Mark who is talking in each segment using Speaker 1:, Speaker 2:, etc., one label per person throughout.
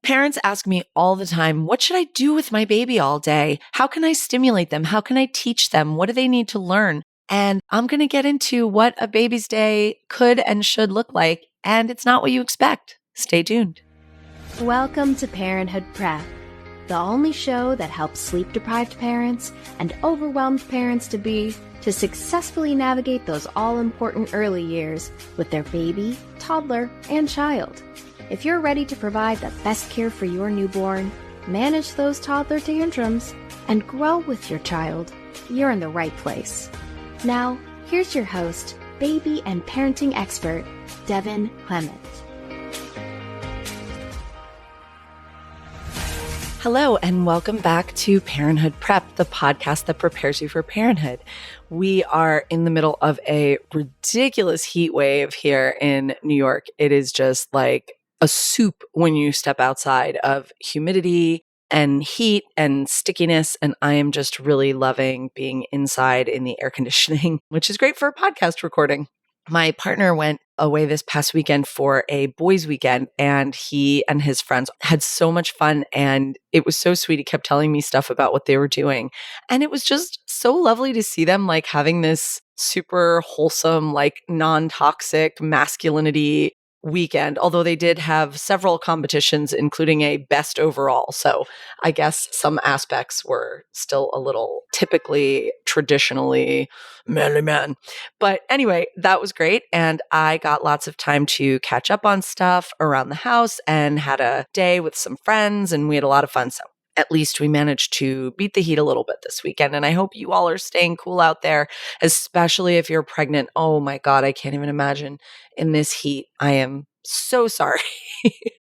Speaker 1: Parents ask me all the time, what should I do with my baby all day? How can I stimulate them? How can I teach them? What do they need to learn? And I'm going to get into what a baby's day could and should look like. And it's not what you expect. Stay tuned.
Speaker 2: Welcome to Parenthood Prep, the only show that helps sleep-deprived parents and overwhelmed parents-to-be to successfully navigate those all-important early years with their baby, toddler, and child. If you're ready to provide the best care for your newborn, manage those toddler tantrums, and grow with your child, you're in the right place. Now, here's your host, baby and parenting expert, Devin Clement.
Speaker 1: Hello, and welcome back to Parenthood Prep, the podcast that prepares you for parenthood. We are in the middle of a ridiculous heat wave here in New York. It is just like a soup when you step outside of humidity and heat and stickiness. And I am just really loving being inside in the air conditioning, which is great for a podcast recording. My partner went away this past weekend for a boys' weekend, and he and his friends had so much fun. And it was so sweet. He kept telling me stuff about what they were doing. And it was just so lovely to see them like having this super wholesome, like non-toxic masculinity weekend, although they did have several competitions, including a best overall. So I guess some aspects were still a little typically, traditionally manly men. But anyway, that was great. And I got lots of time to catch up on stuff around the house and had a day with some friends, and we had a lot of fun. So at least we managed to beat the heat a little bit this weekend. And I hope you all are staying cool out there, especially if you're pregnant. Oh my God, I can't even imagine in this heat. I am so sorry.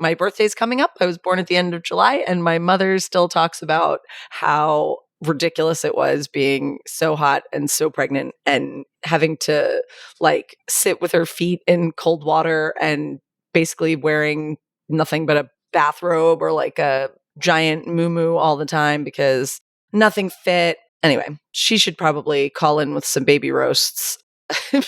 Speaker 1: My birthday's coming up. I was born at the end of July, and my mother still talks about how ridiculous it was being so hot and so pregnant and having to like sit with her feet in cold water and basically wearing nothing but a bathrobe or like a giant moo all the time because nothing fit. Anyway, she should probably call in with some baby roasts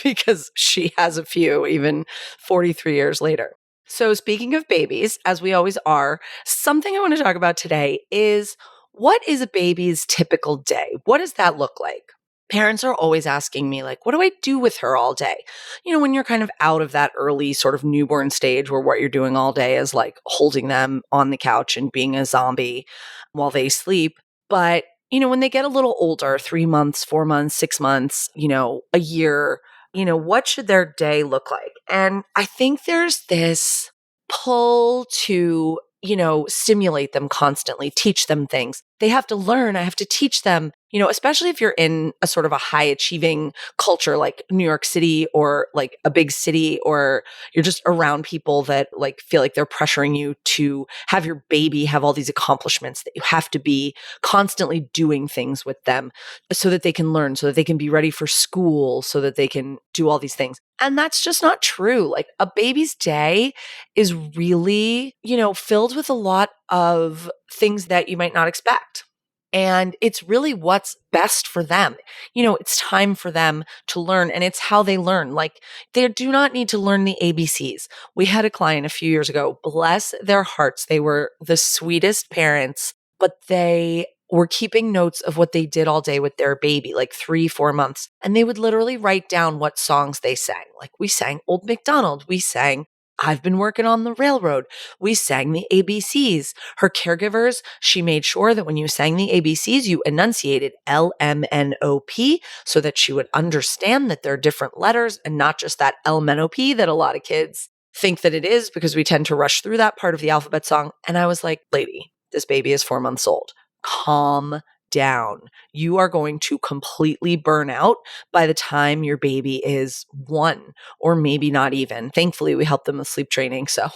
Speaker 1: because she has a few, even 43 years later. So speaking of babies, as we always are, something I want to talk about today is what is a baby's typical day? What does that look like? Parents are always asking me, like, what do I do with her all day? You know, when you're kind of out of that early sort of newborn stage where what you're doing all day is like holding them on the couch and being a zombie while they sleep. But, you know, when they get a little older, 3 months, 4 months, 6 months, you know, a year, you know, what should their day look like? And I think there's this pull to, you know, stimulate them constantly, teach them things. They have to learn. I have to teach them, you know, especially if you're in a sort of a high achieving culture like New York City or like a big city, or you're just around people that like feel like they're pressuring you to have your baby have all these accomplishments, that you have to be constantly doing things with them so that they can learn, so that they can be ready for school, so that they can do all these things. And that's just not true. Like a baby's day is really, you know, filled with a lot of things that you might not expect. And it's really what's best for them. You know, it's time for them to learn, and it's how they learn. Like they do not need to learn the ABCs. We had a client a few years ago, bless their hearts. They were the sweetest parents, but they were keeping notes of what they did all day with their baby, like 3-4 months. And they would literally write down what songs they sang. Like we sang Old MacDonald. We sang I've Been Working on the Railroad. We sang the ABCs. Her caregivers, she made sure that when you sang the ABCs, you enunciated LMNOP so that she would understand that there are different letters and not just that LMNOP that a lot of kids think that it is, because we tend to rush through that part of the alphabet song. And I was like, lady, this baby is 4 months old. Calm down. You are going to completely burn out by the time your baby is 1, or maybe not even. Thankfully, we helped them with sleep training, so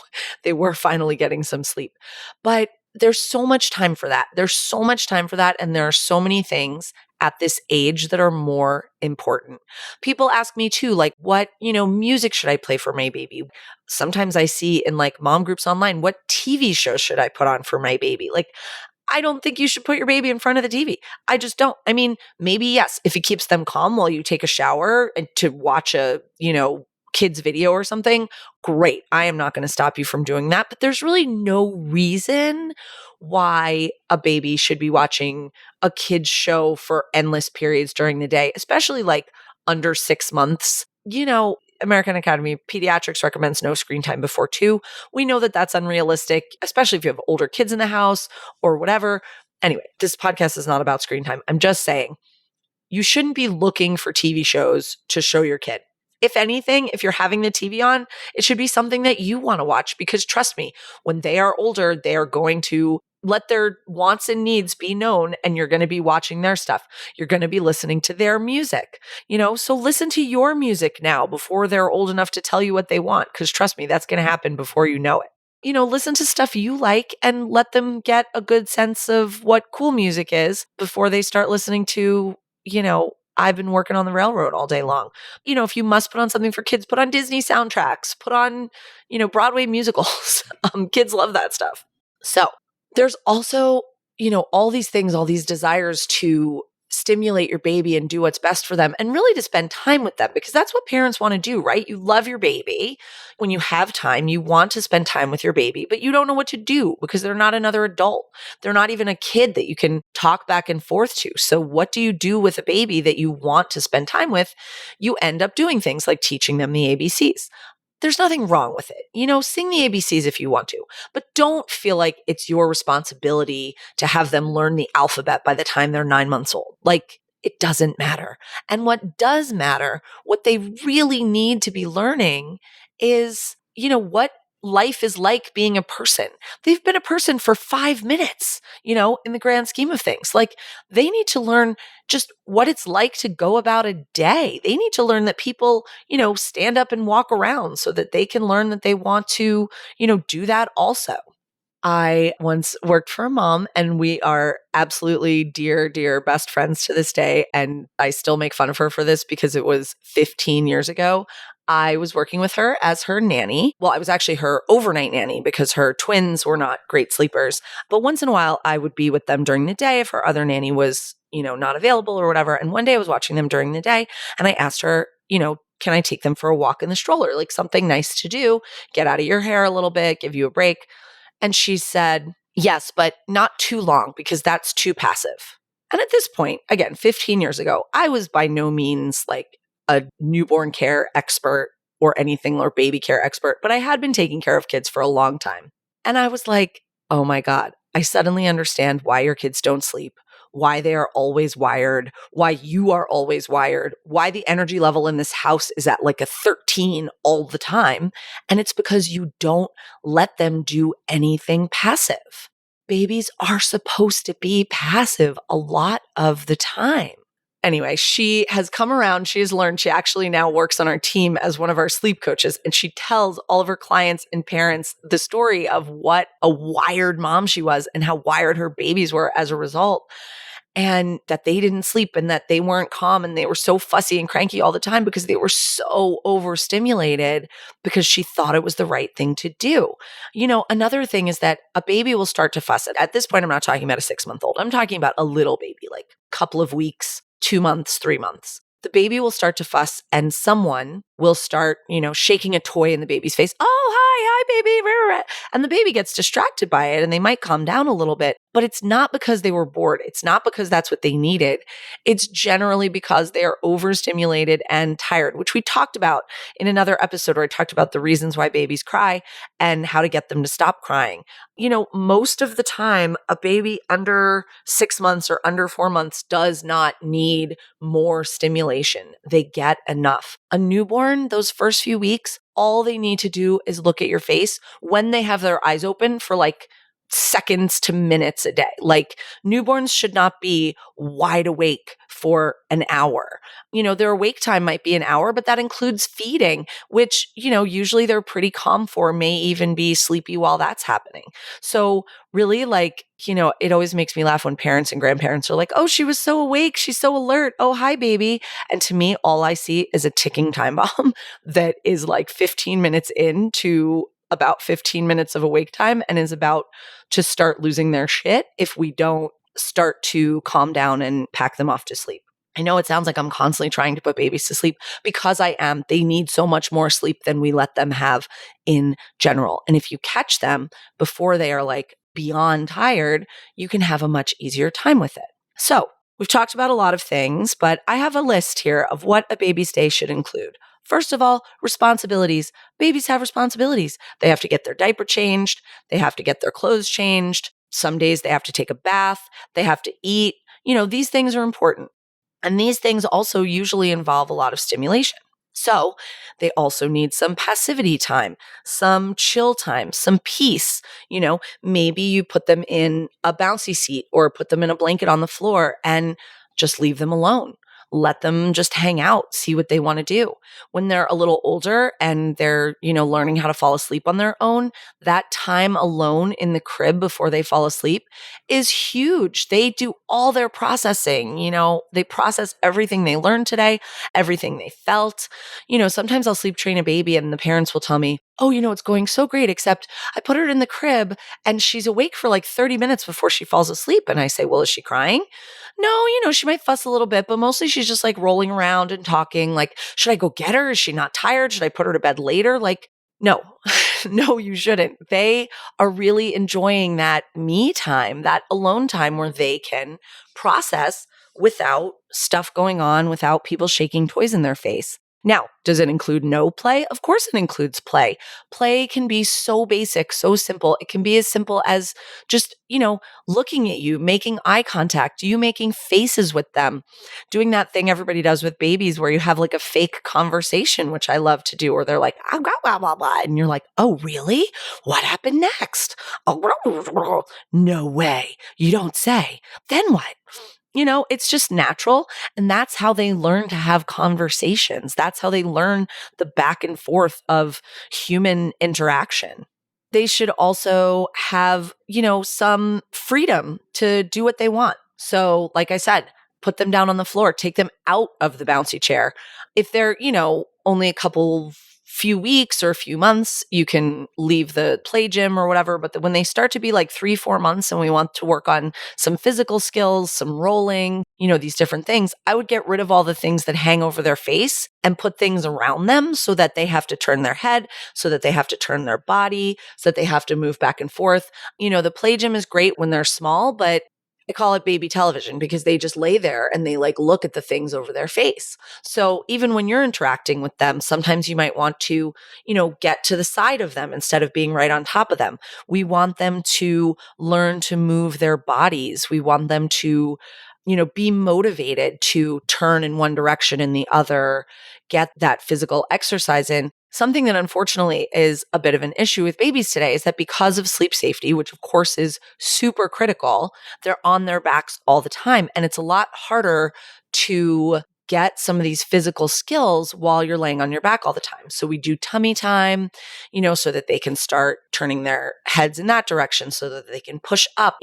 Speaker 1: they were finally getting some sleep. But there's so much time for that. There's so much time for that, and there are so many things at this age that are more important. People ask me too, like, what, you know, music should I play for my baby? Sometimes I see in like mom groups online, what TV shows should I put on for my baby? Like, I don't think you should put your baby in front of the TV. I just don't. I mean, maybe yes, if it keeps them calm while you take a shower and to watch a, you know, kids video or something, great. I am not going to stop you from doing that. But there's really no reason why a baby should be watching a kid's show for endless periods during the day, especially like under 6 months. American Academy of Pediatrics recommends no screen time before 2. We know that that's unrealistic, especially if you have older kids in the house or whatever. Anyway, this podcast is not about screen time. I'm just saying you shouldn't be looking for TV shows to show your kid. If anything, if you're having the TV on, it should be something that you want to watch, because trust me, when they are older, they are going to let their wants and needs be known, and you're going to be watching their stuff. You're going to be listening to their music, so listen to your music now before they're old enough to tell you what they want, because trust me, that's going to happen before you know it. Listen to stuff you like and let them get a good sense of what cool music is before they start listening to, I've been working on the railroad all day long. If you must put on something for kids, put on Disney soundtracks, put on, Broadway musicals. Kids love that stuff. So there's also, all these things, all these desires to stimulate your baby and do what's best for them, and really to spend time with them, because that's what parents want to do, right? You love your baby. When you have time, you want to spend time with your baby, but you don't know what to do because they're not another adult. They're not even a kid that you can talk back and forth to. So what do you do with a baby that you want to spend time with? You end up doing things like teaching them the ABCs. There's nothing wrong with it. Sing the ABCs if you want to, but don't feel like it's your responsibility to have them learn the alphabet by the time they're 9 months old. Like, it doesn't matter. And what does matter, what they really need to be learning is, what life is like being a person. They've been a person for 5 minutes, in the grand scheme of things. Like, they need to learn just what it's like to go about a day. They need to learn that people, stand up and walk around so that they can learn that they want to, do that also. I once worked for a mom, and we are absolutely dear, dear best friends to this day. And I still make fun of her for this because it was 15 years ago. I was working with her as her nanny. Well, I was actually her overnight nanny because her twins were not great sleepers. But once in a while, I would be with them during the day if her other nanny was, not available or whatever. And one day I was watching them during the day, and I asked her, can I take them for a walk in the stroller? Like, something nice to do, get out of your hair a little bit, give you a break. And she said, yes, but not too long because that's too passive. And at this point, again, 15 years ago, I was by no means like a newborn care expert or anything, or baby care expert, but I had been taking care of kids for a long time. And I was like, oh my God, I suddenly understand why your kids don't sleep, why they are always wired, why you are always wired, why the energy level in this house is at like a 13 all the time. And it's because you don't let them do anything passive. Babies are supposed to be passive a lot of the time. Anyway, she has come around. She has learned. She actually now works on our team as one of our sleep coaches. And she tells all of her clients and parents the story of what a wired mom she was and how wired her babies were as a result. And that they didn't sleep and that they weren't calm and they were so fussy and cranky all the time because they were so overstimulated because she thought it was the right thing to do. Another thing is that a baby will start to fuss. At this point, I'm not talking about a 6-month-old. I'm talking about a little baby, like a couple of weeks, 2 months, 3 months. The baby will start to fuss and someone will start, shaking a toy in the baby's face. Oh, hi, baby. And the baby gets distracted by it and they might calm down a little bit, but it's not because they were bored. It's not because that's what they needed. It's generally because they are overstimulated and tired, which we talked about in another episode where I talked about the reasons why babies cry and how to get them to stop crying. Most of the time, a baby under 6 months or under 4 months does not need more stimulation. They get enough. A newborn, those first few weeks, all they need to do is look at your face when they have their eyes open for like seconds to minutes a day. Like, newborns should not be wide awake for an hour. Their awake time might be an hour, but that includes feeding, which, usually they're pretty calm for, may even be sleepy while that's happening. So really, it always makes me laugh when parents and grandparents are like, oh, she was so awake. She's so alert. Oh, hi, baby. And to me, all I see is a ticking time bomb that is like 15 minutes into about 15 minutes of awake time and is about to start losing their shit if we don't start to calm down and pack them off to sleep. I know it sounds like I'm constantly trying to put babies to sleep because I am. They need so much more sleep than we let them have in general. And if you catch them before they are like beyond tired, you can have a much easier time with it. So we've talked about a lot of things, but I have a list here of what a baby's day should include. First of all, responsibilities. Babies have responsibilities. They have to get their diaper changed. They have to get their clothes changed. Some days they have to take a bath. They have to eat. These things are important. And these things also usually involve a lot of stimulation. So they also need some passivity time, some chill time, some peace. Maybe you put them in a bouncy seat or put them in a blanket on the floor and just leave them alone. Let them just hang out, see what they want to do. When they're a little older and they're, learning how to fall asleep on their own, that time alone in the crib before they fall asleep is huge. They do all their processing, they process everything they learned today, everything they felt. Sometimes I'll sleep train a baby and the parents will tell me, oh, it's going so great, except I put her in the crib and she's awake for like 30 minutes before she falls asleep. And I say, well, is she crying? No, she might fuss a little bit, but mostly she's just like rolling around and talking. Like, should I go get her? Is she not tired? Should I put her to bed later? Like, no, no, you shouldn't. They are really enjoying that me time, that alone time where they can process without stuff going on, without people shaking toys in their face. Now, does it include no play? Of course it includes play. Play can be so basic, so simple. It can be as simple as just, looking at you, making eye contact, you making faces with them, doing that thing everybody does with babies where you have like a fake conversation, which I love to do, or they're like, ah, blah, blah, blah, blah. And you're like, oh, really? What happened next? Oh, no way. You don't say. Then what? It's just natural. And that's how they learn to have conversations. That's how they learn the back and forth of human interaction. They should also have, some freedom to do what they want. So, like I said, put them down on the floor, take them out of the bouncy chair. If they're, only a few weeks or a few months, you can leave the play gym or whatever. But when they start to be like 3-4 months and we want to work on some physical skills, some rolling, these different things, I would get rid of all the things that hang over their face and put things around them so that they have to turn their head, so that they have to turn their body, so that they have to move back and forth. The play gym is great when they're small, but I call it baby television because they just lay there and they like look at the things over their face. So even when you're interacting with them, sometimes you might want to, get to the side of them instead of being right on top of them. We want them to learn to move their bodies. We want them to, be motivated to turn in one direction and the other, get that physical exercise in. Something that unfortunately is a bit of an issue with babies today is that because of sleep safety, which of course is super critical, they're on their backs all the time. And it's a lot harder to get some of these physical skills while you're laying on your back all the time. So we do tummy time, so that they can start turning their heads in that direction so that they can push up.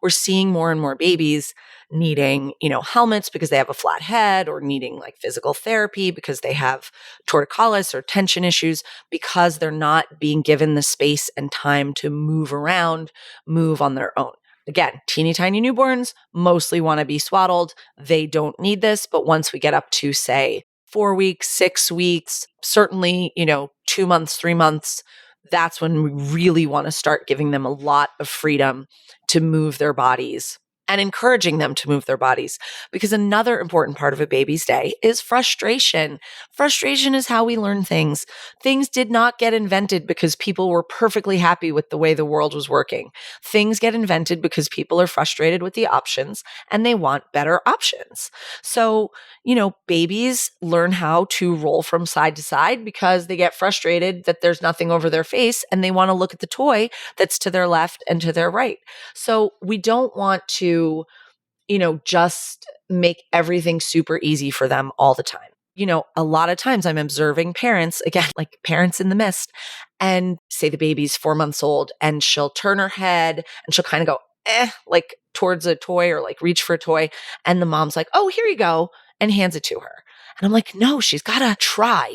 Speaker 1: We're seeing more and more babies needing, helmets because they have a flat head, or needing like physical therapy because they have torticollis or tension issues, because they're not being given the space and time to move around, move on their own. Again, teeny tiny newborns mostly want to be swaddled. They don't need this. But once we get up to, say, 4 weeks, 6 weeks, certainly, 2 months, 3 months, that's when we really want to start giving them a lot of freedom to move their bodies and encouraging them to move their bodies. Because another important part of a baby's day is frustration. Frustration is how we learn things. Things did not get invented because people were perfectly happy with the way the world was working. Things get invented because people are frustrated with the options and they want better options. So, babies learn how to roll from side to side because they get frustrated that there's nothing over their face and they want to look at the toy that's to their left and to their right. So we don't want to, just make everything super easy for them all the time. A lot of times I'm observing parents, again, like parents in the mist, and say the baby's 4 months old and she'll turn her head and she'll kind of go, like towards a toy or like reach for a toy. And the mom's like, oh, here you go, and hands it to her. And I'm like, no, she's got to try,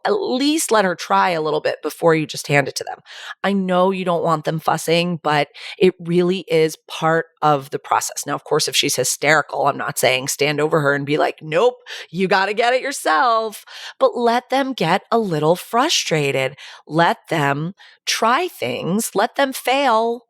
Speaker 1: at least let her try a little bit before you just hand it to them. I know you don't want them fussing, but it really is part of the process. Now, of course, if she's hysterical, I'm not saying stand over her and be like, nope, you got to get it yourself, but let them get a little frustrated. Let them try things, let them fail.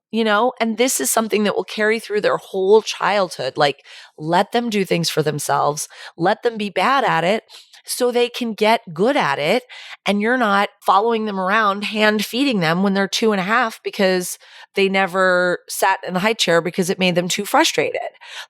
Speaker 1: And this is something that will carry through their whole childhood. Like, let them do things for themselves, let them be bad at it so they can get good at it. And you're not following them around, hand feeding them when they're 2.5 because they never sat in the high chair because it made them too frustrated.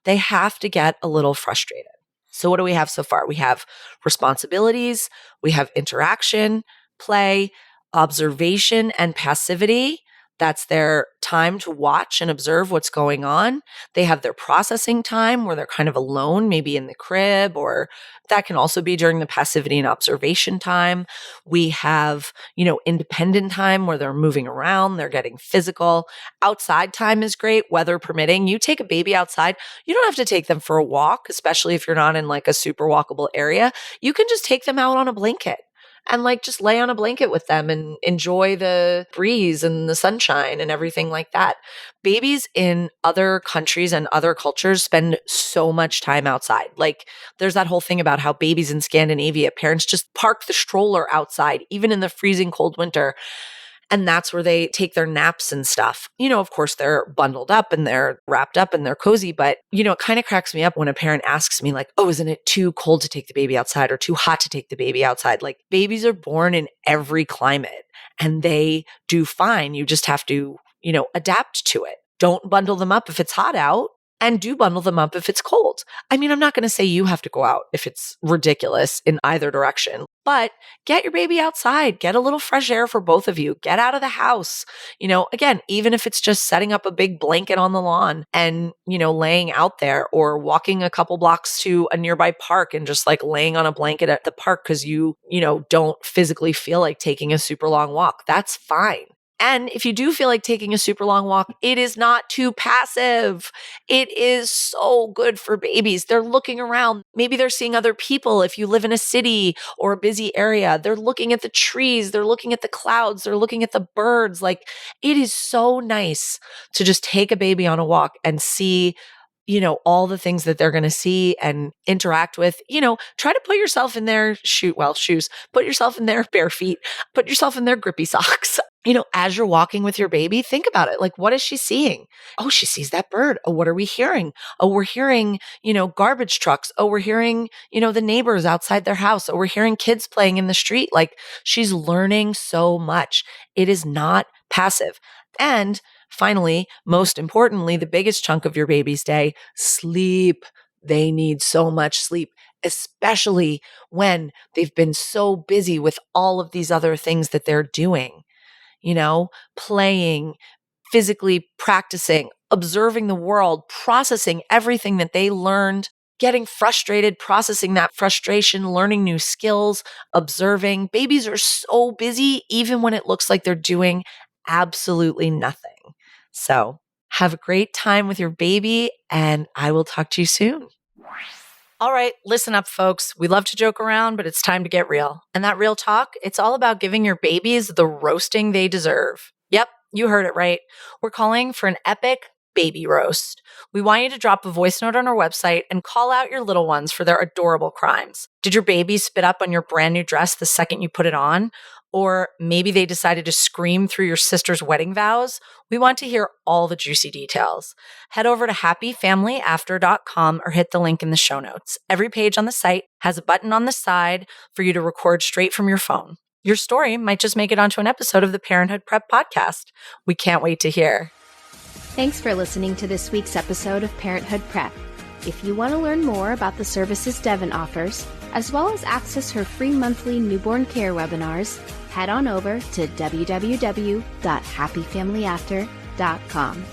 Speaker 1: They have to get a little frustrated. So what do we have so far? We have responsibilities, we have interaction, play, observation, and passivity. That's their time to watch and observe what's going on. They have their processing time where they're kind of alone, maybe in the crib, or that can also be during the passivity and observation time. We have, independent time where they're moving around, they're getting physical. Outside time is great, weather permitting. You take a baby outside, you don't have to take them for a walk, especially if you're not in like a super walkable area. You can just take them out on a blanket and just lay on a blanket with them and enjoy the breeze and the sunshine and everything like that. Babies in other countries and other cultures spend so much time outside. There's that whole thing about how babies in Scandinavia, parents just park the stroller outside, even in the freezing cold winter. And that's where they take their naps and stuff. Of course, they're bundled up and they're wrapped up and they're cozy. But, it kind of cracks me up when a parent asks me oh, isn't it too cold to take the baby outside or too hot to take the baby outside? Babies are born in every climate and they do fine. You just have to, adapt to it. Don't bundle them up if it's hot out. And do bundle them up if it's cold. I'm not going to say you have to go out if it's ridiculous in either direction, but get your baby outside, get a little fresh air for both of you, get out of the house. Again, even if it's just setting up a big blanket on the lawn and, laying out there or walking a couple blocks to a nearby park and just laying on a blanket at the park because you don't physically feel like taking a super long walk. That's fine. And if you do feel like taking a super long walk, it is not too passive. It is so good for babies. They're looking around. Maybe they're seeing other people. If you live in a city or a busy area, they're looking at the trees. They're looking at the clouds. They're looking at the birds. It is so nice to just take a baby on a walk and see all the things that they're going to see and interact with. Try to put yourself in their shoes, put yourself in their bare feet, put yourself in their grippy socks. As you're walking with your baby, think about it. What is she seeing? Oh, she sees that bird. Oh, what are we hearing? Oh, we're hearing, garbage trucks. Oh, we're hearing, the neighbors outside their house. Oh, we're hearing kids playing in the street. She's learning so much. It is not passive. And finally, most importantly, the biggest chunk of your baby's day, sleep. They need so much sleep, especially when they've been so busy with all of these other things that they're doing. Playing, physically practicing, observing the world, processing everything that they learned, getting frustrated, processing that frustration, learning new skills, observing. Babies are so busy, even when it looks like they're doing absolutely nothing. So have a great time with your baby, and I will talk to you soon. All right, listen up, folks. We love to joke around, but it's time to get real. And that real talk, it's all about giving your babies the roasting they deserve. Yep, you heard it right. We're calling for an epic baby roast. We want you to drop a voice note on our website and call out your little ones for their adorable crimes. Did your baby spit up on your brand new dress the second you put it on? Or maybe they decided to scream through your sister's wedding vows? We want to hear all the juicy details. Head over to happyfamilyafter.com or hit the link in the show notes. Every page on the site has a button on the side for you to record straight from your phone. Your story might just make it onto an episode of the Parenthood Prep podcast. We can't wait to hear.
Speaker 2: Thanks for listening to this week's episode of Parenthood Prep. If you want to learn more about the services Devin offers, as well as access her free monthly newborn care webinars, head on over to www.happyfamilyafter.com.